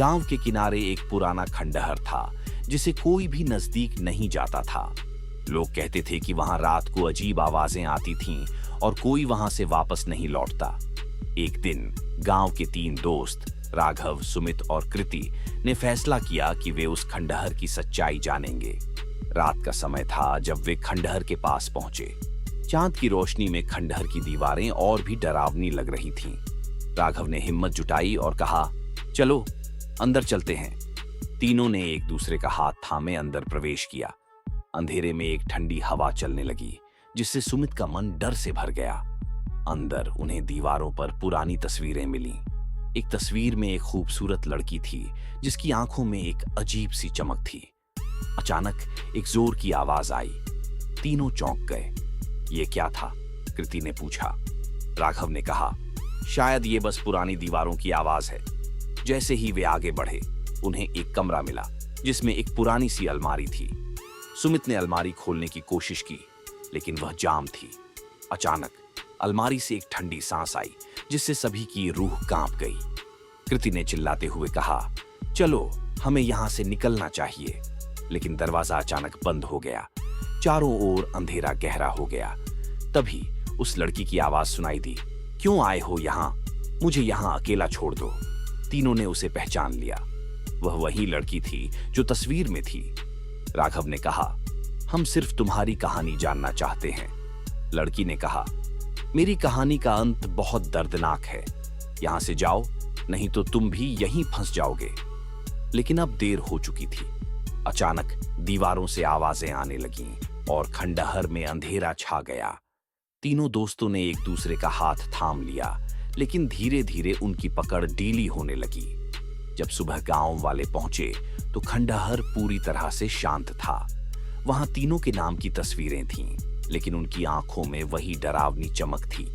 गांव के किनारे एक पुराना खंडहर था जिसे कोई भी नजदीक नहीं जाता था। लोग कहते थे कि वहां रात को अजीब आवाजें आती थीं और कोई वहां से वापस नहीं लौटता। एक दिन गांव के 3 दोस्त राघव, सुमित और कृति ने फैसला किया कि वे उस खंडहर की सच्चाई जानेंगे। रात का समय था जब वे खंडहर के पास पहुंचे। चांद की रोशनी में खंडहर की दीवारें और भी डरावनी लग रही थीं। राघव ने हिम्मत जुटाई और कहा, चलो अंदर चलते हैं। तीनों ने एक दूसरे का हाथ थामे अंदर प्रवेश किया। अंधेरे में एक ठंडी हवा चलने लगी जिससे सुमित का मन डर से भर गया। अंदर उन्हें दीवारों पर पुरानी तस्वीरें मिलीं। एक तस्वीर में एक खूबसूरत लड़की थी जिसकी आंखों में एक अजीब सी चमक थी। अचानक एक जोर की आवाज आई। तीनों चौंक गए। ये क्या था? कृति ने पूछा। राघव ने कहा, शायद ये बस पुरानी दीवारों की आवाज है। जैसे ही वे आगे बढ़े उन्हें एक कमरा मिला जिसमें एक पुरानी सी अलमारी थी। सुमित ने अलमारी खोलने की कोशिश की लेकिन वह जाम थी। अचानक अलमारी से एक ठंडी सांस आई जिससे सभी की रूह कांप गई। कृति ने चिल्लाते हुए कहा, चलो हमें यहां से निकलना चाहिए। लेकिन दरवाजा अचानक बंद हो गया। चारों ओर अंधेरा गहरा हो गया। तभी उस लड़की की आवाज सुनाई दी, क्यों आए हो यहाँ? मुझे यहाँ अकेला छोड़ दो। तीनों ने उसे पहचान लिया। वह वही लड़की थी जो तस्वीर में थी। राघव ने कहा, हम सिर्फ तुम्हारी कहानी जानना चाहते हैं। लड़की ने कहा, मेरी कहानी का अंत बहुत दर्दनाक है। यहां से जाओ, नहीं तो तुम भी यहीं फंस जाओगे। लेकिन अब देर हो चुकी थी। अचानक दीवारों से आवाजें आने लगीं और खंडहर में अंधेरा छा गया। तीनों दोस्तों ने एक दूसरे का हाथ थाम लिया, लेकिन धीरे धीरे उनकी पकड़ ढीली होने लगी। जब सुबह गांव वाले पहुंचे तो खंडहर पूरी तरह से शांत था। वहां तीनों के नाम की तस्वीरें थीं, लेकिन उनकी आंखों में वही डरावनी चमक थी।